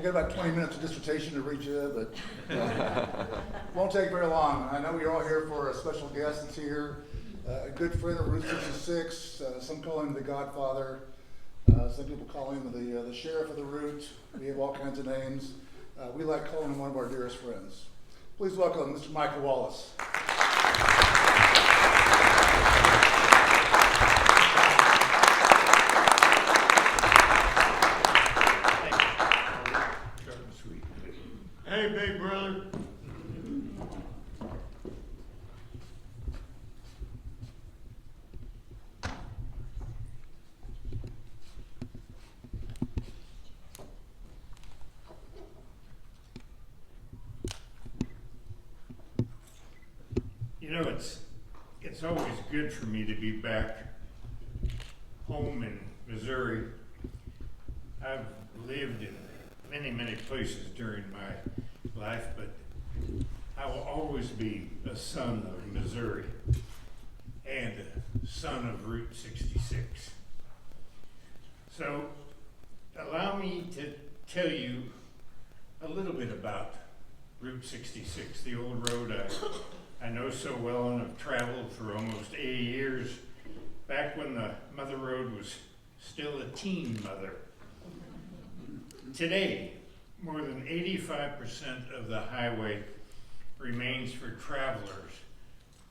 got about 20 minutes of dissertation to read you, but won't take very long. I know you're all here for a special guest that's here, a good friend of Route 66. Some call him the Godfather. Some people call him the sheriff of the route. We have all kinds of names. We like calling him one of our dearest friends. Please welcome Mr. Michael Wallis. Hey, big brother. You know, it's always good for me to be back home in Missouri. I've lived in many places during my life, but I will always be a son of Missouri and a son of Route 66. So allow me to tell you a little bit about Route 66, the old road I know so well and have traveled for almost 80 years, back when the Mother Road was still a teen mother. Today, more than 85% of the highway remains for travelers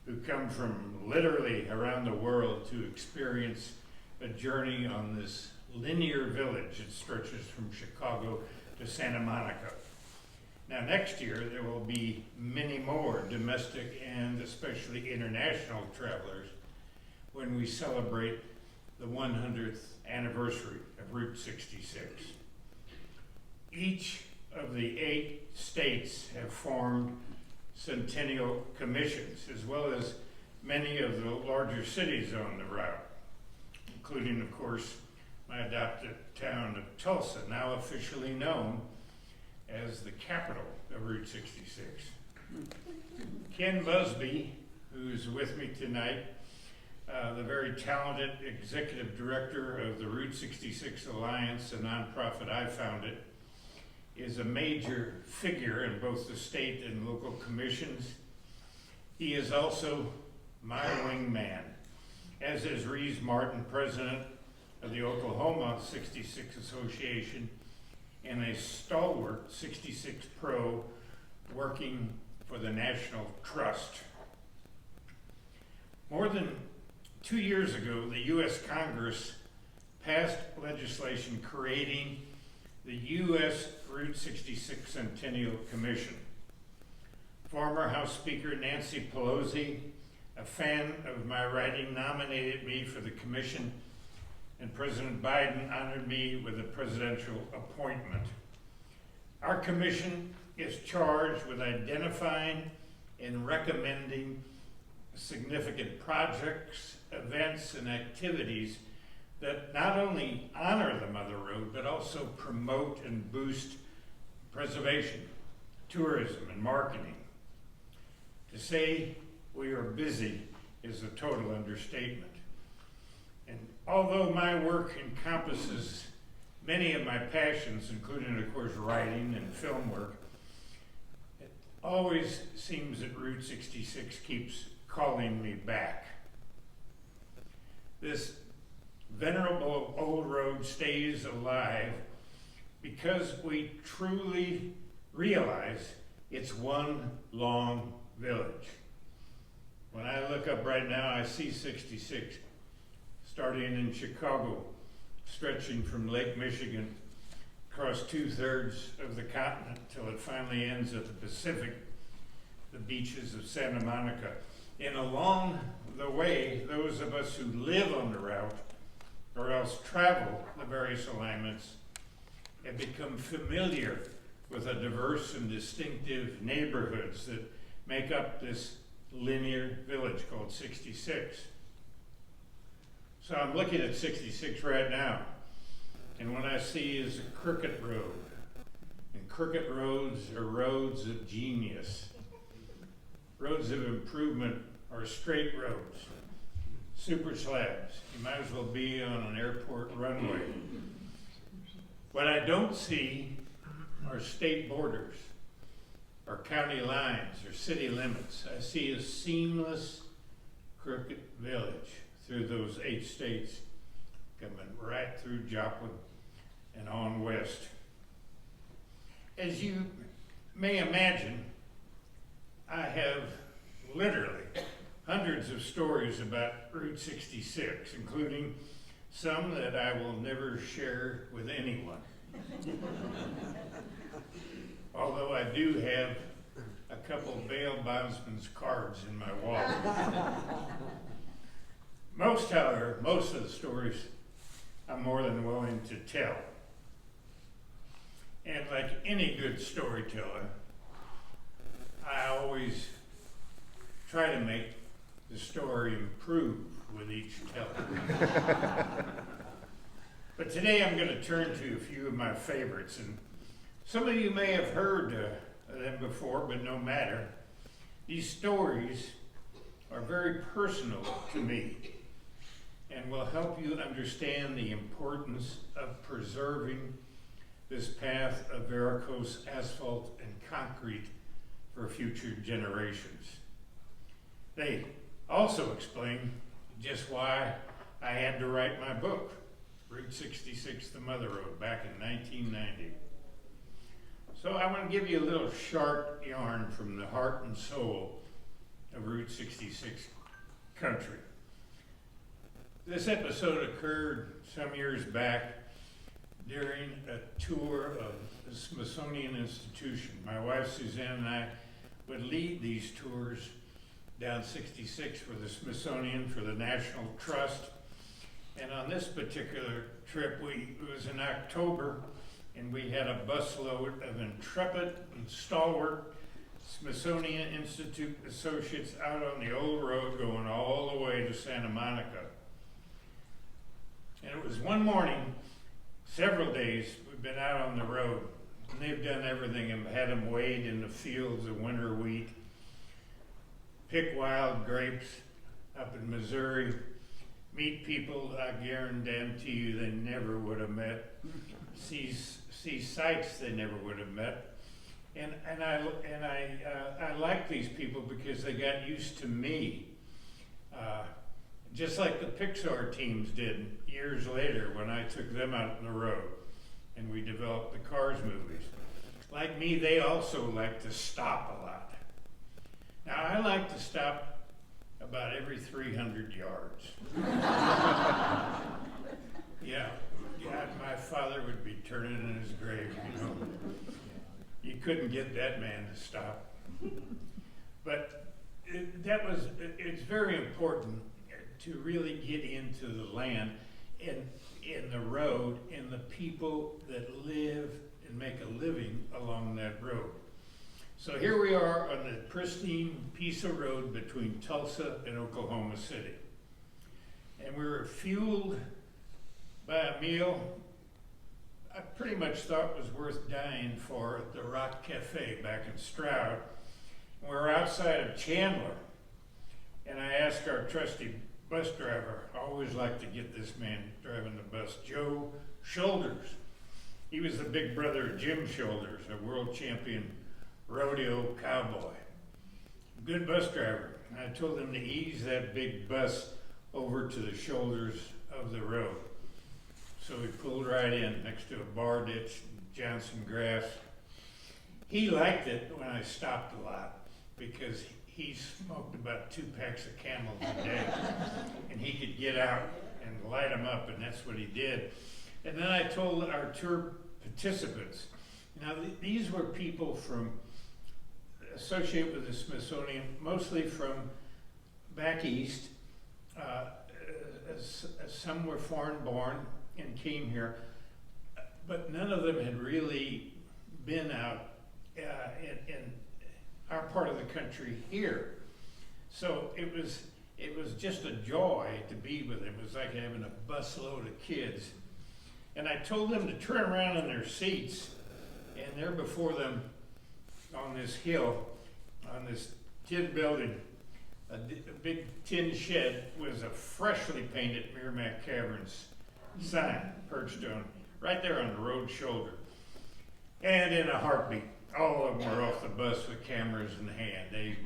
who come from literally around the world to experience a journey on this linear village that stretches from Chicago to Santa Monica. Now, next year, there will be many more domestic and especially international travelers when we celebrate the 100th anniversary of Route 66. Each of the 8 states have formed centennial commissions, as well as many of the larger cities on the route, including, of course, my adopted town of Tulsa, now officially known as the capital of Route 66. Ken Busby, who's with me tonight, the very talented executive director of the Route 66 Alliance, a nonprofit I founded, is a major figure in both the state and local commissions. He is also my wingman, as is Reeves Martin, president of the Oklahoma 66 Association, and a stalwart 66 Pro working for the National Trust. More than 2 years ago, the U.S. Congress passed legislation creating the U.S. Route 66 Centennial Commission. Former House Speaker Nancy Pelosi, a fan of my writing, nominated me for the commission, and President Biden honored me with a presidential appointment. Our commission is charged with identifying and recommending significant projects, events, and activities that not only honor the Mother Road, but also promote and boost preservation, tourism, and marketing. To say we are busy is a total understatement. And although my work encompasses many of my passions, including, of course, writing and film work, it always seems that Route 66 keeps calling me back. This venerable old road stays alive because we truly realize it's one long village. When I look up right now, I see 66 starting in Chicago, stretching from Lake Michigan across 2/3 of the continent till it finally ends at the Pacific, the beaches of Santa Monica. And along the way, those of us who live on the route or else travel the various alignments have become familiar with the diverse and distinctive neighborhoods that make up this linear village called 66. So I'm looking at 66 right now, and what I see is a crooked road. And crooked roads are roads of genius. Roads of improvement are straight roads, super slabs. You might as well be on an airport runway. What I don't see our state borders, our county lines, or city limits. I see a seamless crooked village through those 8 states, coming right through Joplin and on west. As you may imagine, I have literally hundreds of stories about Route 66, including some that I will never share with anyone. Although I do have a couple bail bondsman's cards in my wallet. However, most of the stories I'm more than willing to tell. And like any good storyteller, I always try to make the story improve with each telling. But today I'm going to turn to a few of my favorites, and some of you may have heard them before, but no matter. These stories are very personal to me and will help you understand the importance of preserving this path of varicose asphalt and concrete for future generations. They also explain just why I had to write my book, Route 66, the Mother Road, back in 1990. So I want to give you a little sharp yarn from the heart and soul of Route 66 country. This episode occurred some years back during a tour of the Smithsonian Institution. My wife Suzanne and I would lead these tours down 66 for the Smithsonian, for the National Trust. And on this particular trip, it was in October, and we had a busload of intrepid and stalwart Smithsonian Institute associates out on the old road going all the way to Santa Monica. And it was one morning, several days, we've been out on the road, and they've done everything and had them wade in the fields of winter wheat, pick wild grapes up in Missouri, meet people I guarantee you they never would have met, see sights they never would have met. And I like these people because they got used to me, just like the Pixar teams did years later when I took them out on the road and we developed the Cars movies. Like me, they also like to stop a lot. Now, I like to stop about every 300 yards. Yeah, my father would be turning in his grave, you know. You couldn't get that man to stop. But it's very important to really get into the land and in the road and the people that live and make a living along that road. So here we are on the pristine piece of road between Tulsa and Oklahoma City. And we were fueled by a meal I pretty much thought was worth dying for at the Rock Cafe back in Stroud. We were outside of Chandler, and I asked our trusty bus driver, I always like to get this man driving the bus, Joe Shoulders. He was the big brother of Jim Shoulders, a world champion rodeo cowboy. Good bus driver. And I told him to ease that big bus over to the shoulders of the road. So we pulled right in next to a bar ditch, Johnson grass. He liked it when I stopped a lot because he smoked about 2 packs of Camels a day, and he could get out and light them up, and that's what he did. And then I told our tour participants, now these were people associated with the Smithsonian, mostly from back east. Some were foreign born and came here, but none of them had really been out in our part of the country here. So it was just a joy to be with them. It was like having a busload of kids. And I told them to turn around in their seats, and there before them on this hill, on this tin building, a big tin shed was a freshly painted Merrimack Caverns sign perched on, right there on the road shoulder. And in a heartbeat, all of them were off the bus with cameras in hand.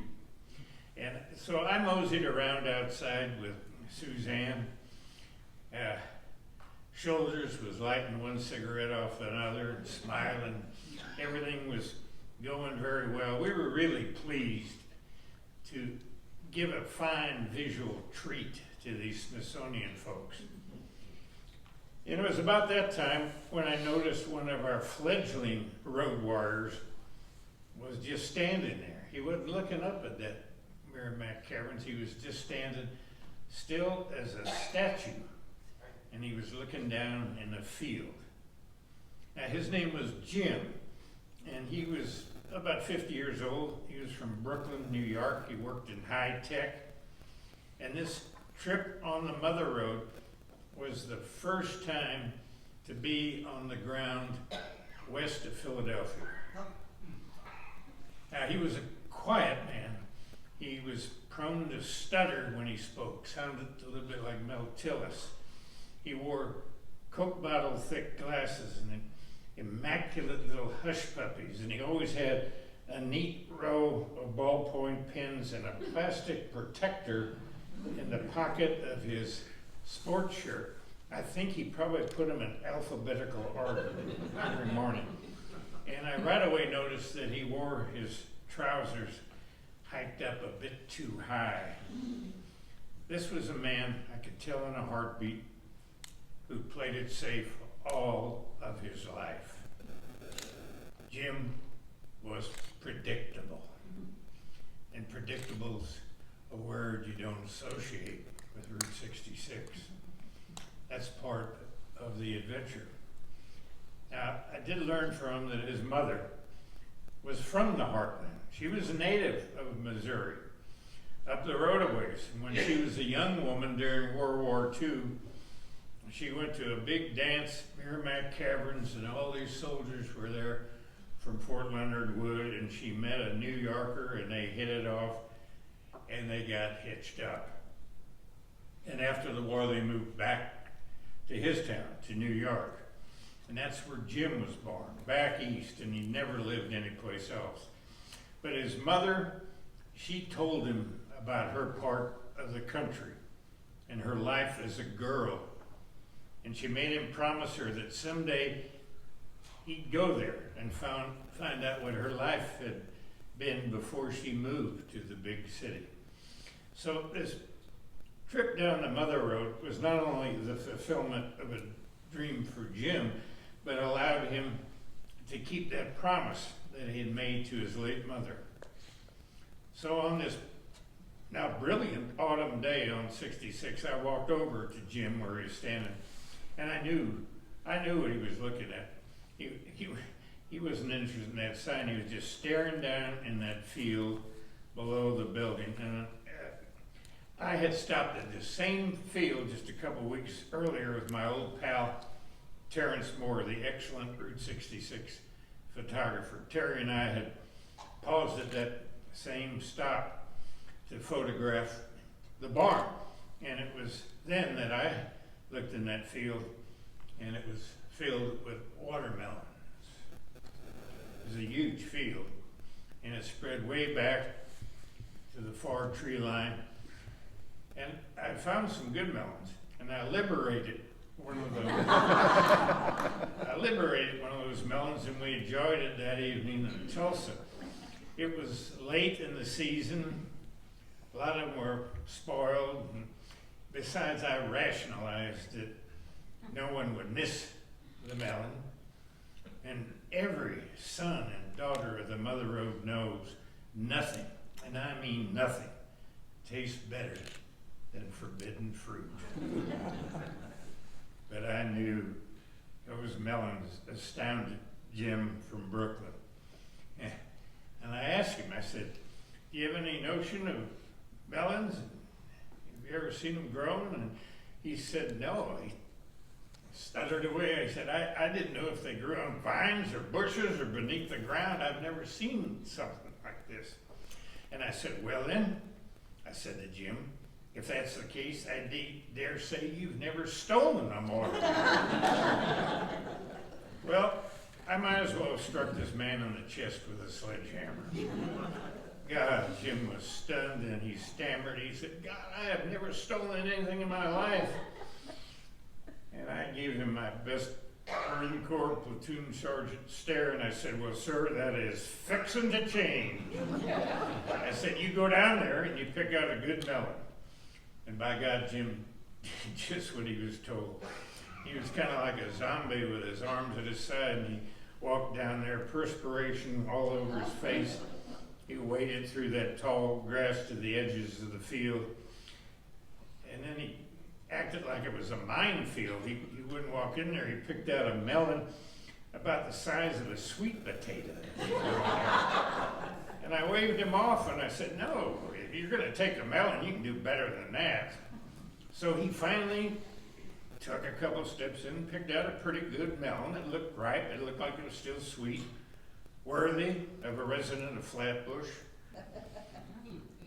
And so I moseyed around outside with Suzanne. Shoulders was lighting one cigarette off another and smiling. Everything was going very well. We were really pleased to give a fine visual treat to these Smithsonian folks. And it was about that time when I noticed one of our fledgling road warriors was just standing there. He wasn't looking up at that Merrimack Caverns. He was just standing still as a statue. And he was looking down in the field. Now his name was Jim, and he was about 50 years old. He was from Brooklyn, New York. He worked in high tech. And this trip on the Mother Road was the first time to be on the ground west of Philadelphia. Now he was a quiet man. He was prone to stutter when he spoke, sounded a little bit like Mel Tillis. He wore Coke bottle thick glasses and immaculate little hush puppies, and he always had a neat row of ballpoint pens and a plastic protector in the pocket of his sports shirt. I think he probably put them in alphabetical order every morning. And I right away noticed that he wore his trousers hiked up a bit too high. This was a man, I could tell in a heartbeat, who played it safe all of his life. Jim was predictable. And predictable's a word you don't associate with Route 66. That's part of the adventure. Now, I did learn from him that his mother was from the heartland. She was a native of Missouri, up the road a ways. And when she was a young woman during World War II, she went to a big dance, Merrimack Caverns, and all these soldiers were there from Fort Leonard Wood, and she met a New Yorker, and they hit it off, and they got hitched up. And after the war, they moved back to his town, to New York. And that's where Jim was born, back east, and he never lived anyplace else. But his mother, she told him about her part of the country and her life as a girl. And she made him promise her that someday he'd go there and find out what her life had been before she moved to the big city. So this trip down the Mother Road was not only the fulfillment of a dream for Jim, but allowed him to keep that promise that he had made to his late mother. So on this now brilliant autumn day on 66, I walked over to Jim where he was standing, and I knew what he was looking at. He wasn't interested in that sign. He was just staring down in that field below the building. And I had stopped at the same field just a couple weeks earlier with my old pal, Terrence Moore, the excellent Route 66 photographer. Terry and I had paused at that same stop to photograph the barn. And it was then that I looked in that field, and it was filled with watermelons. It was a huge field, and it spread way back to the far tree line. And I found some good melons, and I liberated one of those. Melons, and we enjoyed it that evening in Tulsa. It was late in the season. A lot of them were spoiled. And besides, I rationalized that no one would miss the melon. And every son and daughter of the Mother Road knows nothing, and I mean nothing, tastes better than forbidden fruit. But I knew those melons astounded Jim from Brooklyn. And I asked him, I said, do you have any notion of melons? Have you ever seen them grown? And he said, no. He stuttered away. I said, I didn't know if they grew on vines or bushes or beneath the ground. I've never seen something like this. And I said, well then, I said to Jim, if that's the case, I dare say you've never stolen them all. Well, I might as well have struck this man in the chest with a sledgehammer. God, Jim was stunned and he stammered. He said, God, I have never stolen anything in my life. And I gave him my best Marine Corps platoon sergeant stare, and I said, well, sir, that is fixing to change. I said, you go down there and you pick out a good melon. And by God, Jim did just what he was told. He was kind of like a zombie with his arms at his side, and he walked down there, perspiration all over his face. He waded through that tall grass to the edges of the field, and then he acted like it was a minefield. He wouldn't walk in there. He picked out a melon about the size of a sweet potato. And I waved him off and I said, no, if you're going to take a melon, you can do better than that. So he finally took a couple steps in and picked out a pretty good melon. It looked ripe. It looked like it was still sweet, worthy of a resident of Flatbush.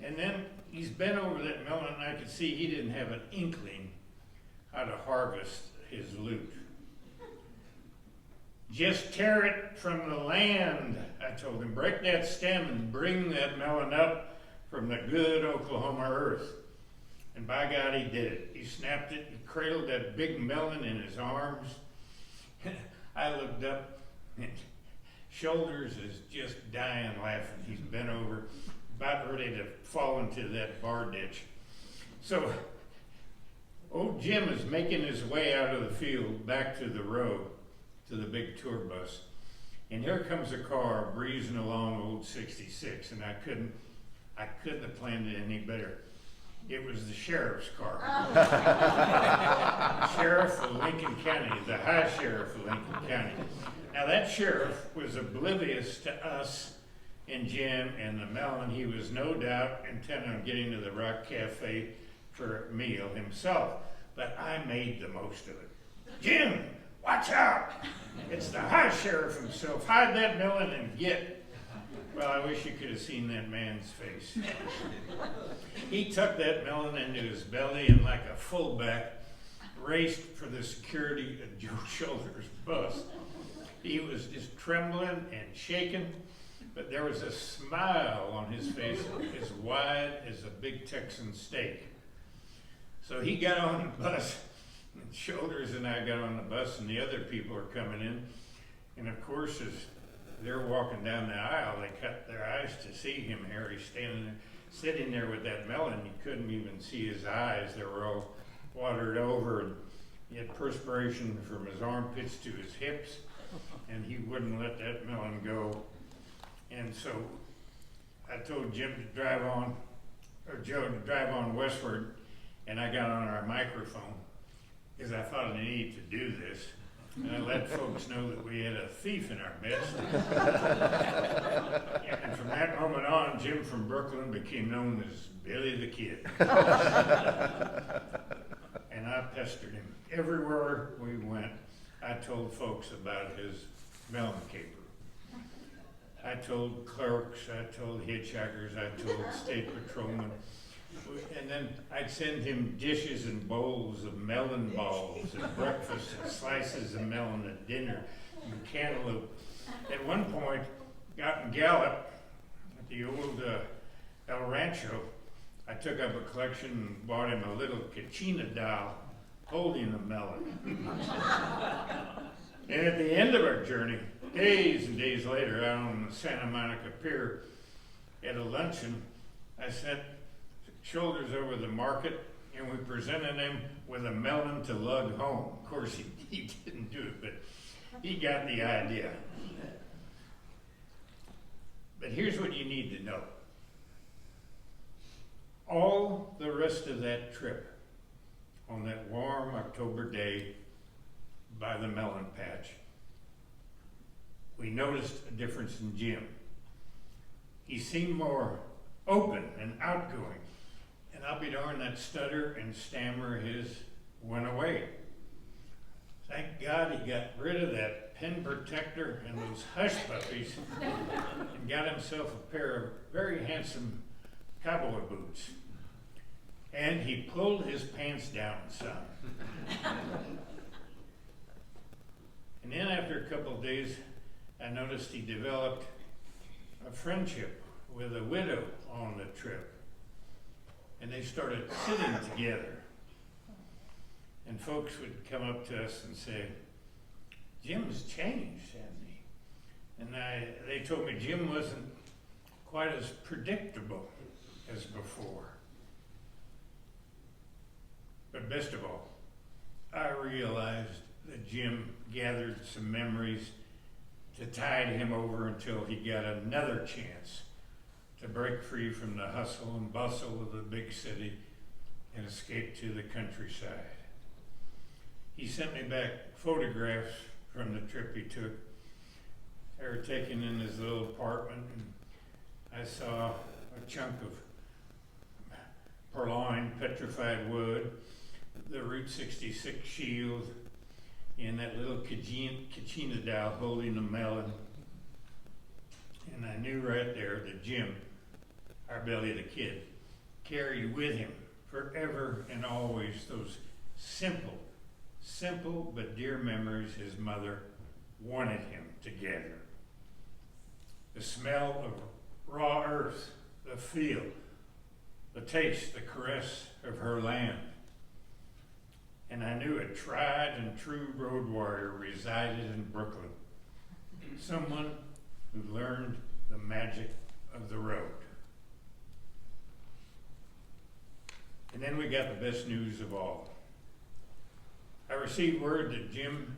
And then he's bent over that melon, and I could see he didn't have an inkling how to harvest his loot. Just tear it from the land, I told him. Break that stem and bring that melon up from the good Oklahoma earth. And by God, he did it. He snapped it, he cradled that big melon in his arms. I looked up, and Shoulders is just dying laughing. He's bent over, about ready to fall into that bar ditch. So old Jim is making his way out of the field back to the road, to the big tour bus. And here comes a car breezing along old 66, and I couldn't have planned it any better. It was the sheriff's car. Sheriff of Lincoln County, the high sheriff of Lincoln County. Now that sheriff was oblivious to us and Jim and the melon. He was no doubt intent on getting to the Rock Cafe for a meal himself, but I made the most of it. Jim, watch out! It's the high sheriff himself. Hide that melon and get. Well, I wish you could have seen that man's face. He tucked that melon into his belly and like a fullback raced for the security of Joe Shoulders' bus. He was just trembling and shaking, but there was a smile on his face as wide as a big Texan steak. So he got on the bus, and Shoulders and I got on the bus, and the other people are coming in. And of course, as they're walking down the aisle, they cut their eyes to see him, Harry, standing there, sitting there with that melon. You couldn't even see his eyes. They were all watered over, and he had perspiration from his armpits to his hips, and he wouldn't let that melon go. And so I told Jim to drive on, or Joe to drive on westward, and I got on our microphone because I thought I needed to do this. And I let folks know that we had a thief in our midst. And from that moment on, Jim from Brooklyn became known as Billy the Kid. And I pestered him. Everywhere we went, I told folks about his melon caper. I told clerks, I told hitchhikers, I told state patrolmen. And then I'd send him dishes and bowls of melon balls at breakfast and slices of melon at dinner and cantaloupe. At one point, out in Gallup, at the old El Rancho, I took up a collection and bought him a little Kachina doll holding a melon. And at the end of our journey, days and days later, out on the Santa Monica Pier, at a luncheon, I sent Shoulders over the market, and we presented him with a melon to lug home. Of course, he didn't do it, but he got the idea. But here's what you need to know. All the rest of that trip, on that warm October day by the melon patch, we noticed a difference in Jim. He seemed more open and outgoing. And I'll be darned, that stutter and stammer his went away. Thank God he got rid of that pen protector and those hush puppies and got himself a pair of very handsome cowboy boots. And he pulled his pants down some. And then after a couple of days, I noticed he developed a friendship with a widow on the trip. And they started sitting together. And folks would come up to us and say, Jim's changed, hasn't he? And they told me Jim wasn't quite as predictable as before. But best of all, I realized that Jim gathered some memories to tide him over until he got another chance to break free from the hustle and bustle of the big city and escape to the countryside. He sent me back photographs from the trip he took. They were taken in his little apartment, and I saw a chunk of purloined petrified wood, the Route 66 shield, and that little Kachina doll holding a melon. And I knew right there that Jim, our Billy the Kid, carried with him forever and always those simple but dear memories his mother wanted him to gather. The smell of raw earth, the feel, the taste, the caress of her land. And I knew a tried and true road warrior resided in Brooklyn. Someone who learned the magic of the road. And then we got the best news of all. I received word that Jim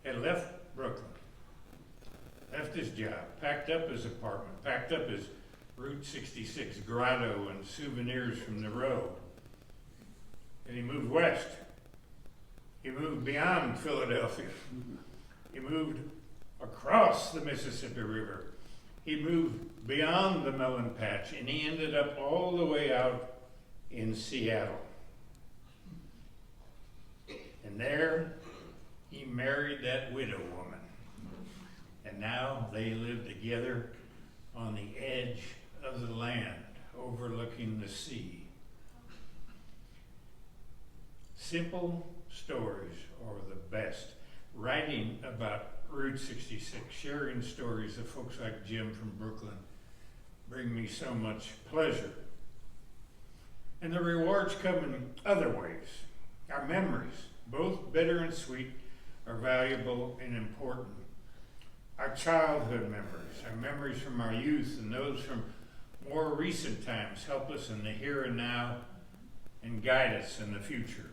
had left Brooklyn, left his job, packed up his apartment, packed up his Route 66 grotto and souvenirs from the road. And he moved west. He moved beyond Philadelphia. He moved across the Mississippi River. He moved beyond the melon patch, and he ended up all the way out in Seattle. And there, he married that widow woman. And now they live together on the edge of the land, overlooking the sea. Simple stories are the best. Writing about Route 66, sharing stories of folks like Jim from Brooklyn, bring me so much pleasure. And the rewards come in other ways. Our memories, both bitter and sweet, are valuable and important. Our childhood memories, our memories from our youth and those from more recent times help us in the here and now and guide us in the future.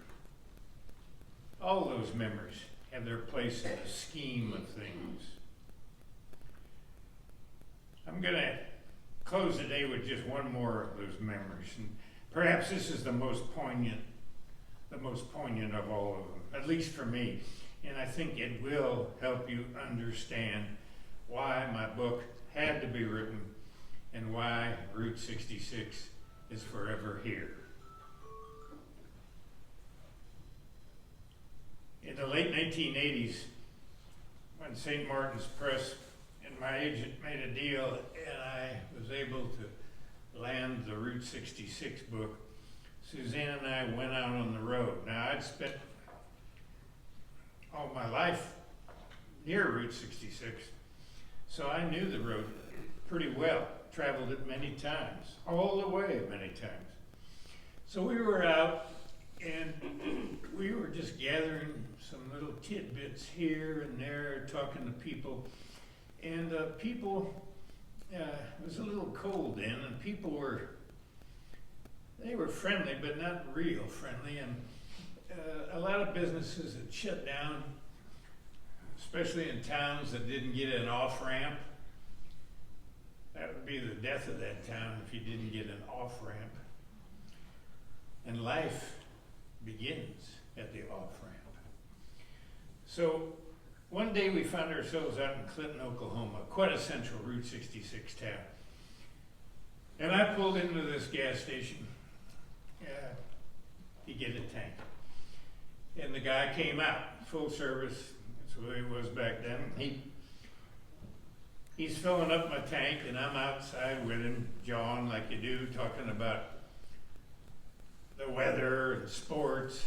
All those memories have their place in the scheme of things. I'm going to close today with just one more of those memories. And perhaps this is the most poignant of all of them, at least for me. And I think it will help you understand why my book had to be written and why Route 66 is forever here. In the late 1980s, when St. Martin's Press and my agent made a deal and I was able to land the Route 66 book, Suzanne and I went out on the road. Now, I'd spent all my life near Route 66, so I knew the road pretty well, traveled it many times, all the way many times. So we were out and we were just gathering some little tidbits here and there, talking to people. And people, it was a little cold then, and people they were friendly, but not real friendly. And a lot of businesses had shut down, especially in towns that didn't get an off-ramp. That would be the death of that town if you didn't get an off-ramp. And life begins at the off-ramp. So one day we found ourselves out in Clinton, Oklahoma, quintessential Route 66 town. And I pulled into this gas station to get a tank. And the guy came out, full service, that's the way it was back then. He's filling up my tank and I'm outside with him, jawing like you do, talking about the weather and sports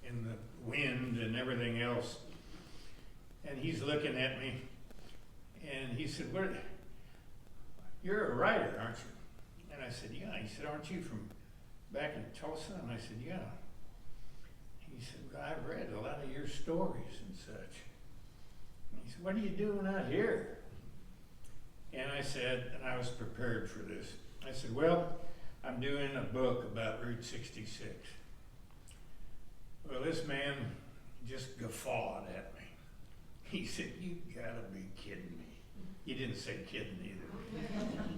and the wind and everything else. And he's looking at me said, you're a writer, aren't you? And I said, yeah. He said, aren't you from back in Tulsa? And I said, yeah. He said, well, I've read a lot of your stories and such. And he said, what are you doing out here? And I said, and I was prepared for this, I said, well, I'm doing a book about Route 66. Well, this man just guffawed at me. He said, you gotta be kidding me. He didn't say kidding either.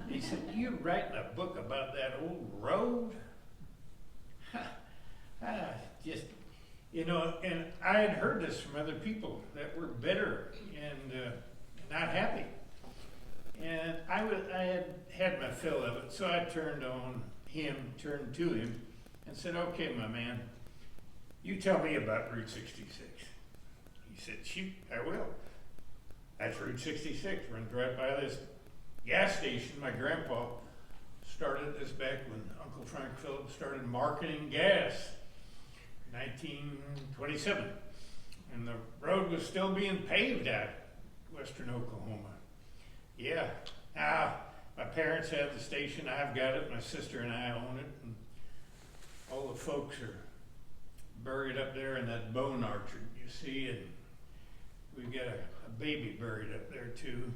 He said, you writing a book about that old road? Just, you know, and I had heard this from other people that were bitter and not happy. And I had my fill of it, so I turned to him and said, okay, my man, you tell me about Route 66. He said, shoot, I will. That's Route 66, runs right by this gas station. My grandpa started this back when Uncle Frank Phillips started marketing gas, 1927. And the road was still being paved out western Oklahoma. Yeah, my parents have the station, I've got it, my sister and I own it, and all the folks are buried up there in that bone orchard, you see, and we've got a baby buried up there too.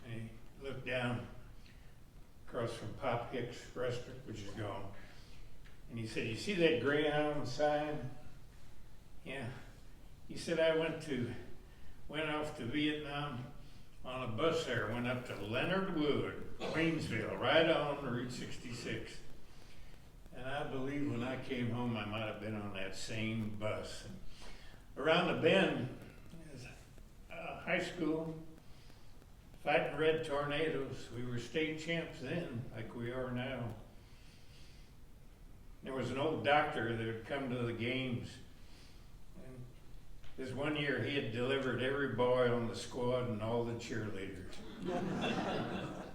And he looked down across from Pop Hicks Restaurant, which is gone, and he said, you see that Greyhound sign? Yeah. He said, I went off to Vietnam on a bus there, went up to Leonard Wood, Queensville, right on Route 66. And I believe when I came home, I might have been on that same bus. And around the bend is high school, fighting red tornadoes. We were state champs then, like we are now. There was an old doctor that would come to the games. This one year, he had delivered every boy on the squad and all the cheerleaders.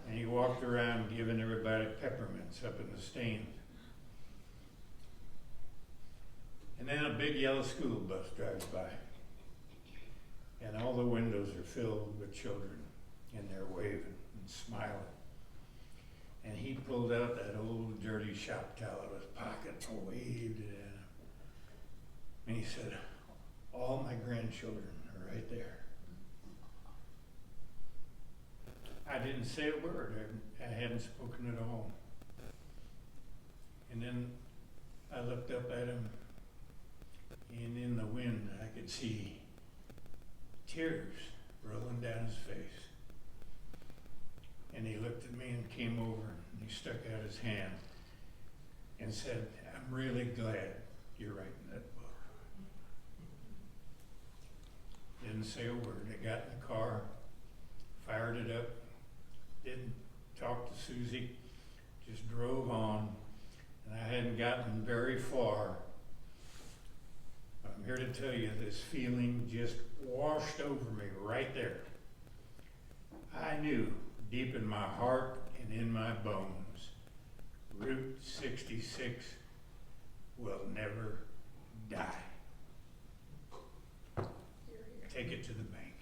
And he walked around giving everybody peppermints up in the stand. And then a big yellow school bus drives by. And all the windows are filled with children, and they're waving and smiling. And he pulled out that old dirty shop towel out of his pocket and waved it at him. And he said, all my grandchildren are right there. I didn't say a word. I hadn't spoken at all. And then I looked up at him, and in the wind I could see tears rolling down his face. And he looked at me and came over, and he stuck out his hand and said, I'm really glad you're writing that book. Didn't say a word. I got in the car, fired it up, didn't talk to Susie, just drove on, and I hadn't gotten very far. I'm here to tell you this feeling just washed over me right there. I knew deep in my heart and in my bones, Route 66 will never die. Take it to the bank.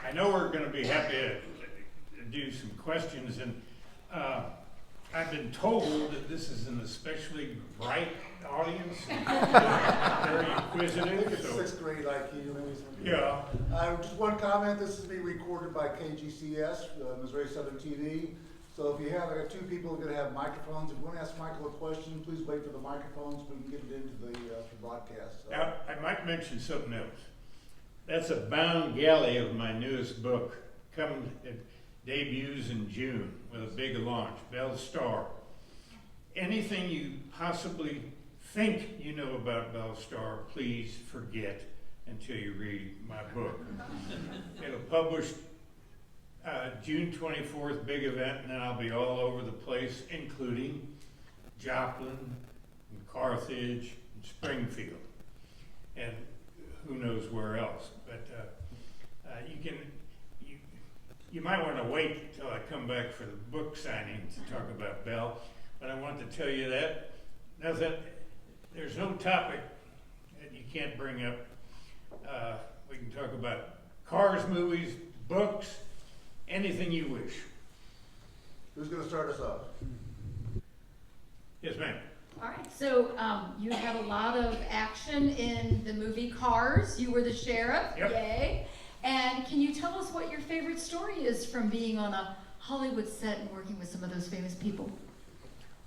I know we're going to be happy to do some questions, and I've been told that this is an especially bright audience, and very inquisitive. It's sixth grade IQ, maybe something. Yeah. Just one comment, this is being recorded by KGCS, Missouri Southern TV. So if you have, I got two people who are going to have microphones. If you want to ask Michael a question, please wait for the microphones so we can get it into the broadcast. So. Now, I might mention something else. That's a bound galley of my newest book. It debuts in June with a big launch, Bell Star. Anything you possibly think you know about Bell Star, please forget until you read my book. It'll publish June 24th, big event, and then I'll be all over the place, including Joplin, and Carthage, and Springfield, and who knows where else. But you might want to wait until I come back for the book signing to talk about Bell. But I I want to tell you that. There's no topic that you can't bring up. We can talk about cars, movies, books, anything you wish. Who's going to start us off? Yes, ma'am. All right, so you had a lot of action in the movie Cars. You were the sheriff, Yep. Yay. And can you tell us what your favorite story is from being on a Hollywood set and working with some of those famous people?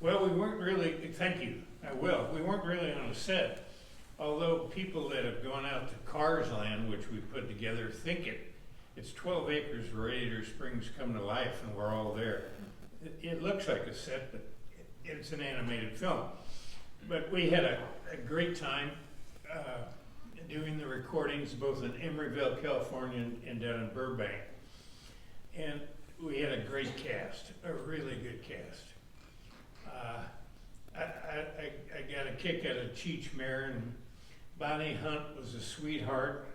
Well, we weren't really, thank you, I will. We weren't really on a set. Although people that have gone out to Cars Land, which we put together, think it's 12 acres where Radiator Springs come to life and we're all there. It looks like a set, but it's an animated film. But we had a great time doing the recordings both in Emeryville, California and down in Burbank. And we had a great cast, a really good cast. I got a kick out of Cheech Marin. Bonnie Hunt was a sweetheart.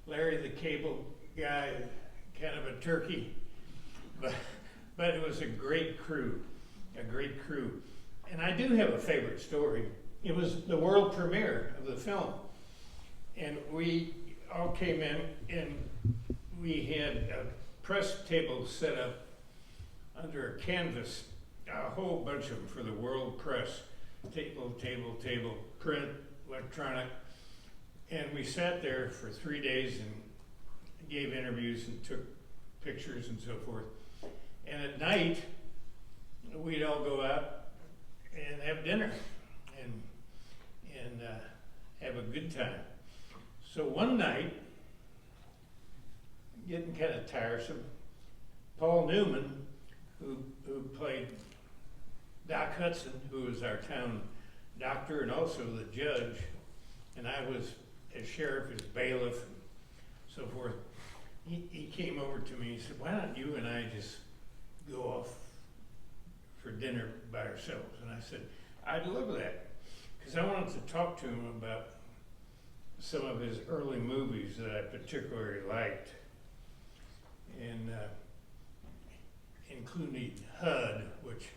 Larry the Cable Guy, kind of a turkey. But it was a great crew, And I do have a favorite story. It was the world premiere of the film. And we all came in and we had a press table set up under a canvas, a whole bunch of them for the world press. Table, print, electronic. And we sat there for 3 days and gave interviews and took pictures and so forth. And at night, we'd all go out and have dinner and have a good time. So one night, getting kind of tiresome, Paul Newman, who played Doc Hudson, who was our town doctor and also the judge, and I was as sheriff, as bailiff, and so forth. He came over to me and he said, "Why don't you and I just go off for dinner by ourselves?" And I said, "I'd love that," because I wanted to talk to him about some of his early movies that I particularly liked, and including HUD, which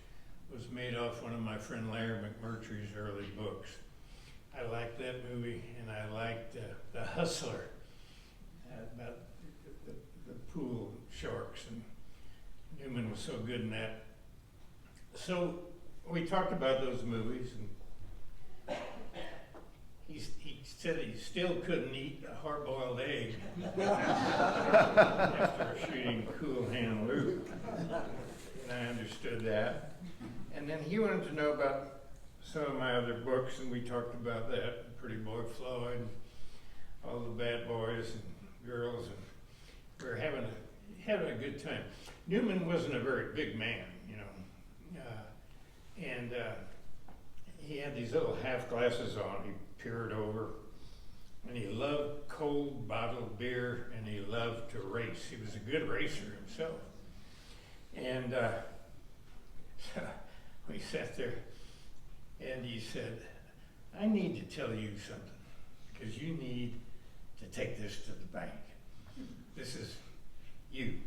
was made off one of my friend Larry McMurtry's early books. I liked that movie, and I liked The Hustler, about the pool sharks, and Newman was so good in that. So we talked about those movies, and he said he still couldn't eat a hard-boiled egg after shooting Cool Hand Luke, and I understood that. And then he wanted to know about some of my other books, and we talked about that, Pretty Boy Floyd, and all the bad boys and girls, and we were having a good time. Newman wasn't a very big man, you know, and he had these little half glasses on. He peered over, and he loved cold bottled beer, and he loved to race. He was a good racer himself, and so we sat there, and he said, "I need to tell you something, because you need to take this to the bank. This is you."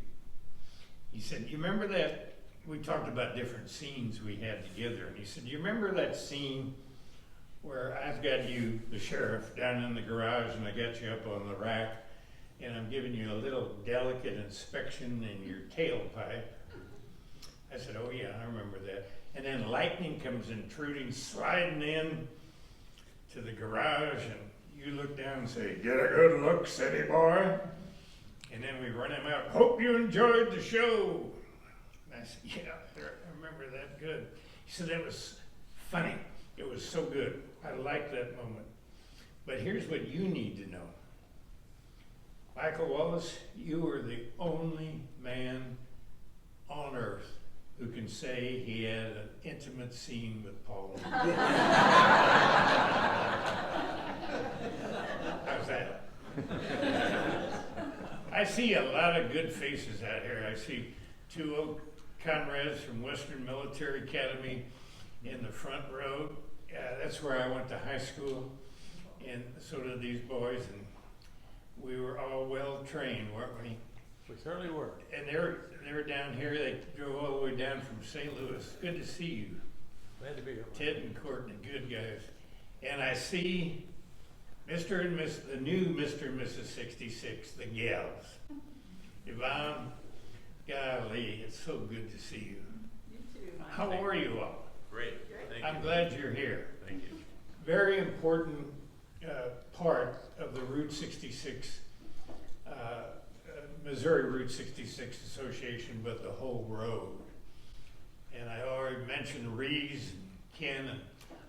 He said, "You remember that?" We talked about different scenes we had together, and he said, "You remember that scene where I've got you, the sheriff, down in the garage, and I got you up on the rack, and I'm giving you a little delicate inspection in your tailpipe?" I said, "Oh yeah, I remember that." And then lightning comes intruding, sliding in to the garage, and you look down and say, "Get a good look, city boy." And then we run him out, "Hope you enjoyed the show." And I said, "Yeah, I remember that good." He said, "That was funny. It was so good. I liked that moment. But here's what you need to know. Michael Wallis, you are the only man on earth who can say he had an intimate scene with Paul." How's that? I see a lot of good faces out here. I see two old comrades from Western Military Academy in the front row. That's where I went to high school, and so did these boys, and we were all well trained, weren't we? We certainly were. And they're down here. They drove all the way down from St. Louis. Good to see you. Glad to be here. Ted and Courtney, good guys. And I see Mr. and Miss, the new Mr. and Mrs. 66, the Gehls. Yvonne, golly, it's so good to see you. You too. How are you all? Great, thank you. I'm glad you're here. Thank you. Very important part of the Route 66, Missouri Route 66 Association, but the whole road. And I already mentioned Rees and Ken, and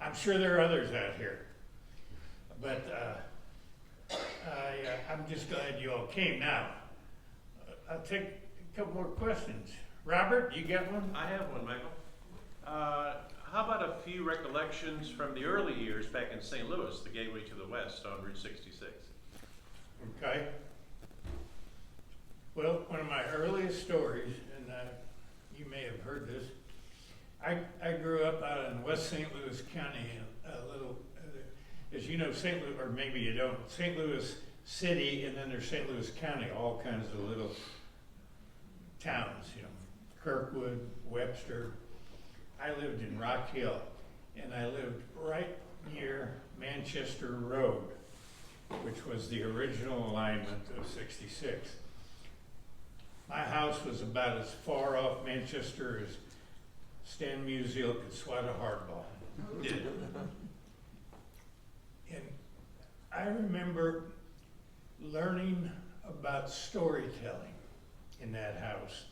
I'm sure there are others out here. But I'm just glad you all came. Now, I'll take a couple more questions. Robert, you got one? I have one, Michael. How about a few recollections from the early years back in St. Louis, the gateway to the west on Route 66? Okay. Well, one of my earliest stories, and you may have heard this, I grew up out in West St. Louis County, a little, as you know, St. Louis, or maybe you don't, St. Louis City, and then there's St. Louis County, all kinds of little towns, you know, Kirkwood, Webster. I lived in Rock Hill, and I lived right near Manchester Road, which was the original alignment of 66. My house was about as far off Manchester as Stan Musial could swat a hardball. And I remember learning about storytelling in that house.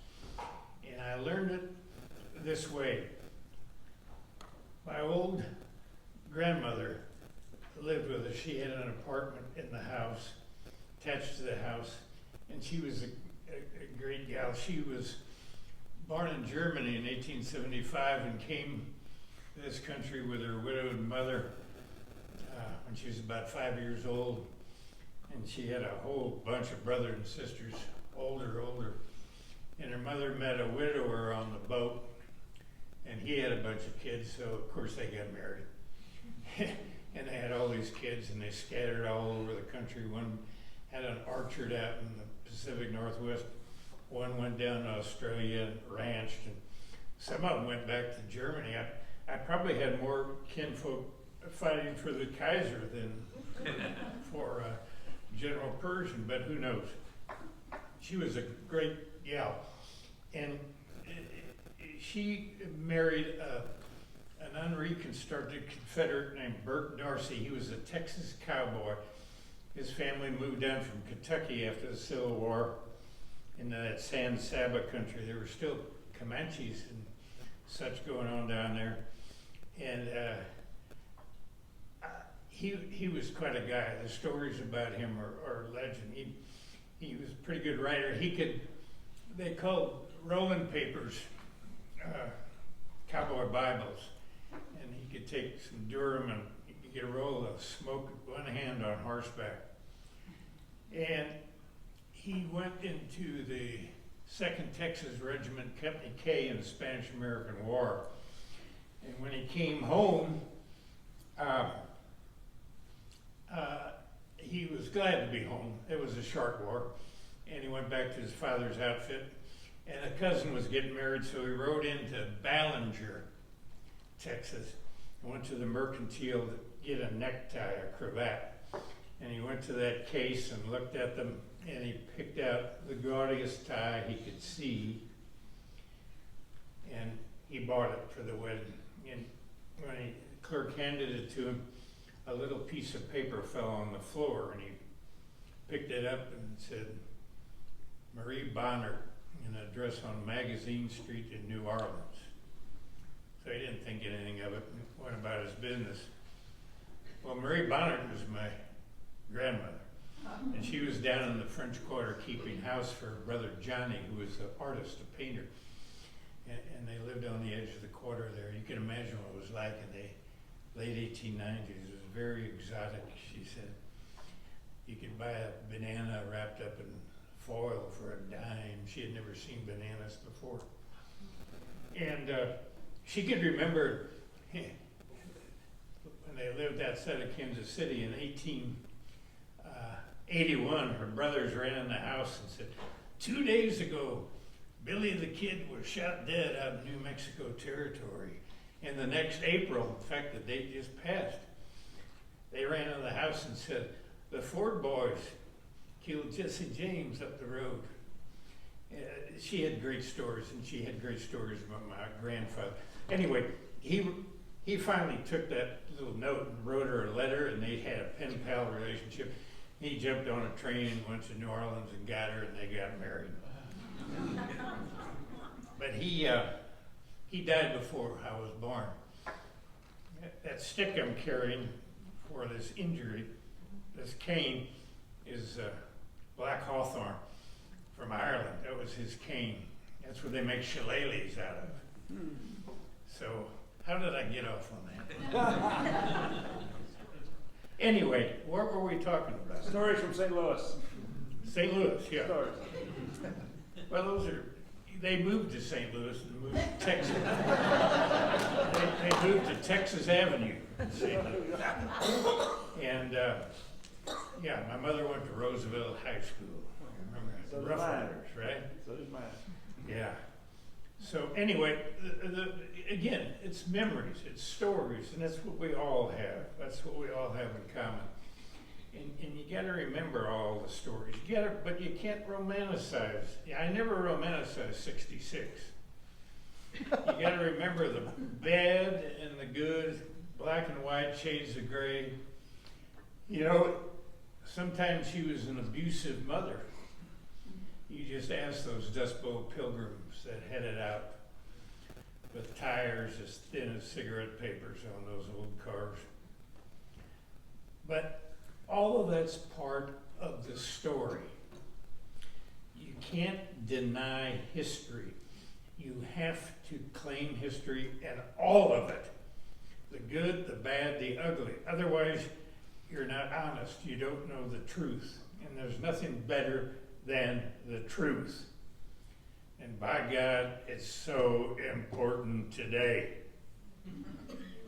And I learned it this way. My old grandmother lived with us. She had an apartment in the house, attached to the house, and she was a great gal. She was born in Germany in 1875 and came to this country with her widowed mother when she was about 5 years old. And she had a whole bunch of brothers and sisters, older. And her mother met a widower on the boat, and he had a bunch of kids, so of course they got married. And they had all these kids, and they scattered all over the country. One had an orchard out in the Pacific Northwest. One went down to Australia and ranched, and some of them went back to Germany. I probably had more kinfolk fighting for the Kaiser than for General Pershing, but who knows? She was a great gal, and she married an unreconstructed Confederate named Bert Darcy. He was a Texas cowboy. His family moved down from Kentucky after the Civil War into that San Saba country. There were still Comanches and such going on down there. And he was quite a guy. The stories about him are legend. He was a pretty good writer. They called rolling papers cowboy Bibles. And he could take some Durham and he could get a roll of smoke with one hand on horseback. And he went into the 2nd Texas Regiment, Company K, in the Spanish-American War. And when he came home, he was glad to be home. It was a short war. And he went back to his father's outfit. And a cousin was getting married, so he rode into Ballinger, Texas, and went to the Mercantile to get a necktie, a cravat. And he went to that case and looked at them, and he picked out the gaudiest tie he could see, and he bought it for the wedding. And when the clerk handed it to him, a little piece of paper fell on the floor, and he picked it up and said, Marie Bonner, an address on Magazine Street in New Orleans. So he didn't think anything of it and went about his business. Well, Marie Bonner was my grandmother. And she was down in the French Quarter keeping house for her brother Johnny, who was an artist, a painter. And they lived on the edge of the quarter there. You can imagine what it was like in the late 1890s. It was very exotic, she said. You could buy a banana wrapped up in foil for a dime. She had never seen bananas before. And she could remember when they lived outside of Kansas City in 1881, her brothers ran in the house and said, 2 days ago, Billy the Kid was shot dead out in New Mexico territory. And the next April, in fact, the date just passed, they ran into the house and said, the Ford boys killed Jesse James up the road. She had great stories, and she had great stories about my grandfather. Anyway, he finally took that little note and wrote her a letter, and they had a pen pal relationship. He jumped on a train and went to New Orleans and got her, and they got married. But he died before I was born. That stick I'm carrying for this injury, this cane, is black hawthorn from Ireland. That was his cane. That's what they make shillelaghs out of. So, how did I get off on that? Anyway, what were we talking about? Stories from St. Louis. St. Louis, yeah. Stories. Well, they moved to St. Louis and moved to Texas. they moved to Texas Avenue in St. Louis. And yeah, my mother went to Roosevelt High School. I remember So did Rough mine. Riders, right? So did mine. Yeah. So anyway, again, it's memories, it's stories, and that's what we all have. That's what we all have in common. And you got to remember all the stories. But you can't romanticize. I never romanticized '66. You got to remember the bad and the good, black and white shades of gray. You know, sometimes she was an abusive mother. You just ask those Dust Bowl pilgrims that headed out with tires as thin as cigarette papers on those old cars. But all of that's part of the story. You can't deny history. You have to claim history and all of it. The good, the bad, the ugly. Otherwise, you're not honest. You don't know the truth. And there's nothing better than the truth. And by God, it's so important today.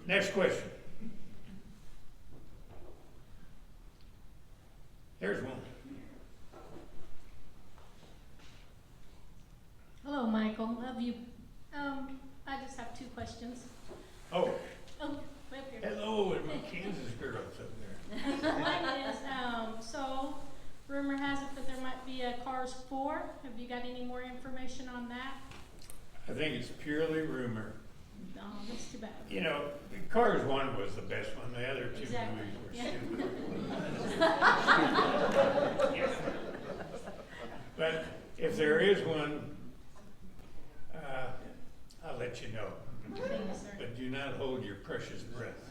Next question. There's one. Hello, Michael. Love you. I just have 2 questions. Oh, Oh, way up here. hello, and my Kansas girls up there. Mine is, so rumor has it that there might be a Cars 4. Have you got any more information on that? I think it's purely rumor. No, that's too bad. You know, Cars 1 was the best one. The other 2 Exactly. movies were Yeah. stupid. Yeah. But if there is one, I'll let you know. Thank you, sir. But do not hold your precious breath.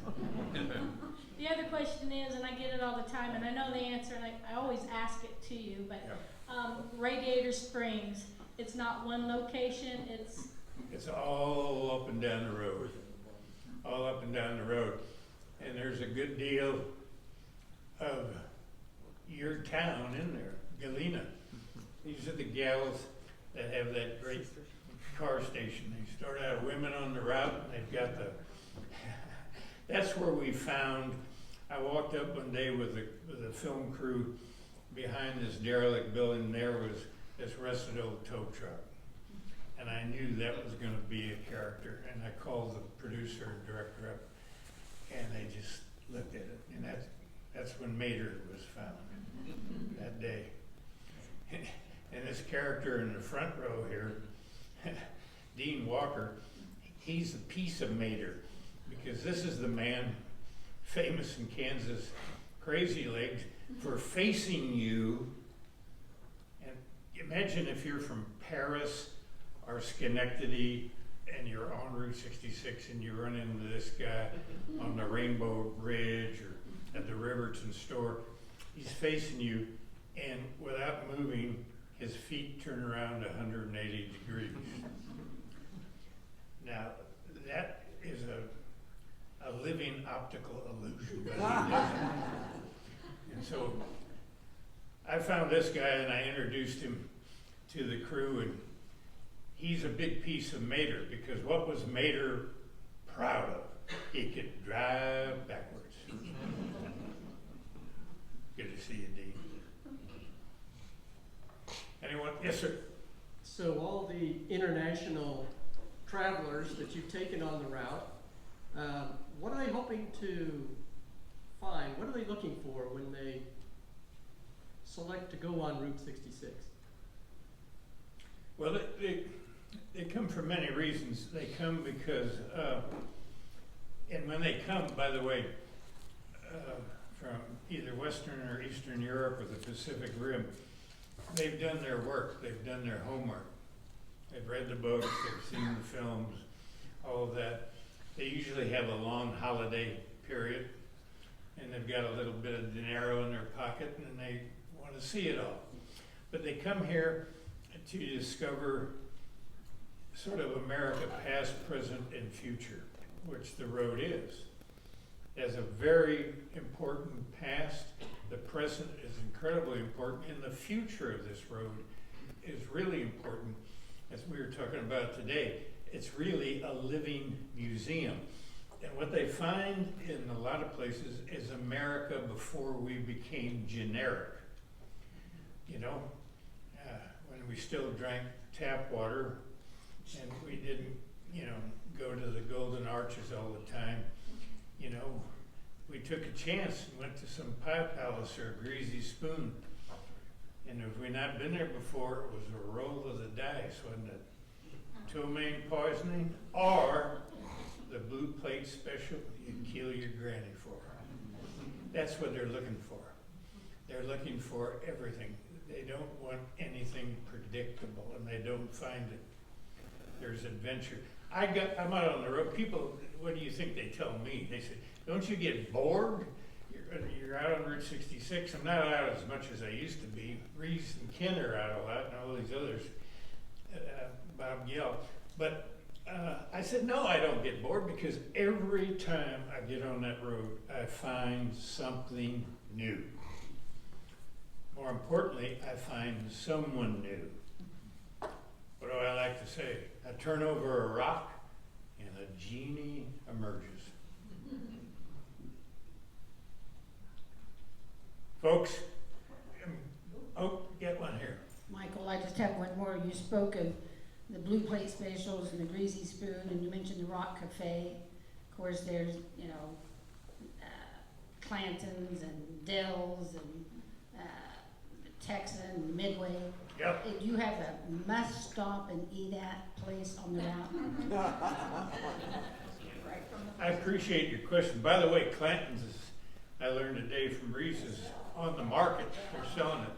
The other question is, and I get it all the time, and I know the answer, and I always ask it to you, but Radiator Springs, it's not one location, It's all up and down the road. All up and down the road. And there's a good deal of your town in there, Galena. These are the gals that have that great car station. They start out women on the route, and they've got the, that's where we found, I walked up one day with a film crew behind this derelict building. There was this rusted old tow truck. And I knew that was going to be a character. And I called the producer and director up, and they just looked at it. And that's when Mater was found, that day. And this character in the front row here, Dean Walker, he's a piece of Mater, because this is the man famous in Kansas, Crazy Legs, for facing you. And imagine if you're from Paris or Schenectady and you're on Route 66 and you run into this guy on the Rainbow Bridge or at the Riverton store. He's facing you, and without moving, his feet turn around 180 degrees. Now, that is a living optical illusion, but he does it. And so I found this guy and I introduced him to the crew, and he's a big piece of Mater, because what was Mater proud of? He could drive backwards. Good to see you, Dean. Anyone? Yes, sir. So all the international travelers that you've taken on the route, what are they hoping to find? What are they looking for when they select to go on Route 66? Well, they come for many reasons. They come because, and when they come, by the way, from either Western or Eastern Europe or the Pacific Rim, they've done their work, they've done their homework. They've read the books, they've seen the films, all of that. They usually have a long holiday period, and they've got a little bit of dinero in their pocket, and they want to see it all. But they come here to discover sort of America past, present, and future, which the road is. It has a very important past. The present is incredibly important, and the future of this road is really important. As we were talking about today, it's really a living museum. And what they find in a lot of places is America before we became generic. You know, when we still drank tap water and we didn't, you know, go to the Golden Arches all the time, you know, we took a chance and went to some pie palace or a greasy spoon. And if we'd not been there before, it was a roll of the dice, wasn't it? Ptomaine poisoning or the blue plate special you'd kill your granny for. That's what they're looking for. They're looking for everything. They don't want anything predictable, and they don't find it. There's adventure. I'm out on the road. People, what do you think they tell me? They say, don't you get bored? You're out on Route 66. I'm not out as much as I used to be. Reese and Ken are out a lot, and all these others, Bob Gehl. But I said, no, I don't get bored, because every time I get on that road, I find something new. More importantly, I find someone new. What do I like to say? I turn over a rock and a genie emerges. Folks, get one here. Michael, I just have one more. You spoke of the blue plate specials and the greasy spoon, and you mentioned the Rock Cafe. Of course, there's, you know, Clanton's and Dell's and Texan, Midway. Yep. If you have a must stop and eat at place on the route. I appreciate your question. By the way, Clanton's is, I learned today from Reese, is on the market. They're selling it.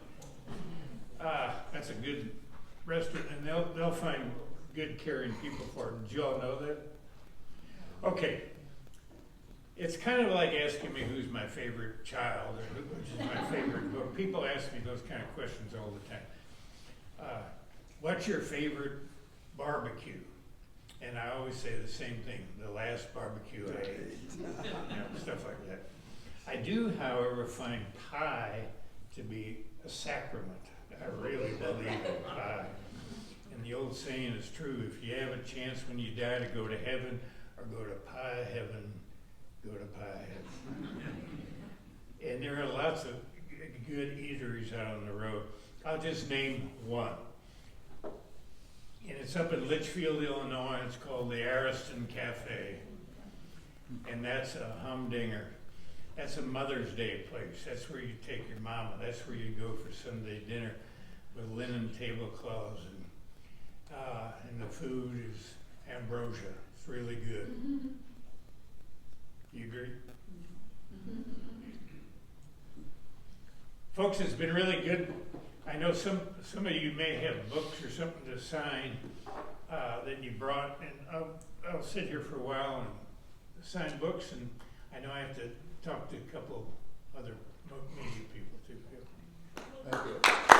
That's a good restaurant, and they'll find good caring people for it. Did you all know that? Okay. It's kind of like asking me who's my favorite child or which is my favorite book. People ask me those kind of questions all the time. What's your favorite barbecue? And I always say the same thing, the last barbecue I ate. You know, stuff like that. I do, however, find pie to be a sacrament. I really believe in pie. And the old saying is true, if you have a chance when you die to go to heaven or go to pie heaven, go to pie heaven. And there are lots of good eateries out on the road. I'll just name one. And it's up in Litchfield, Illinois. It's called the Ariston Cafe. And that's a humdinger. That's a Mother's Day place. That's where you take your mama. That's where you go for Sunday dinner with linen tablecloths. And the food is ambrosia. It's really good. You agree? Folks, it's been really good. I know some of you may have books or something to sign that you brought, and I'll sit here for a while and sign books, and I know I have to talk to a couple other media people too. Thank you.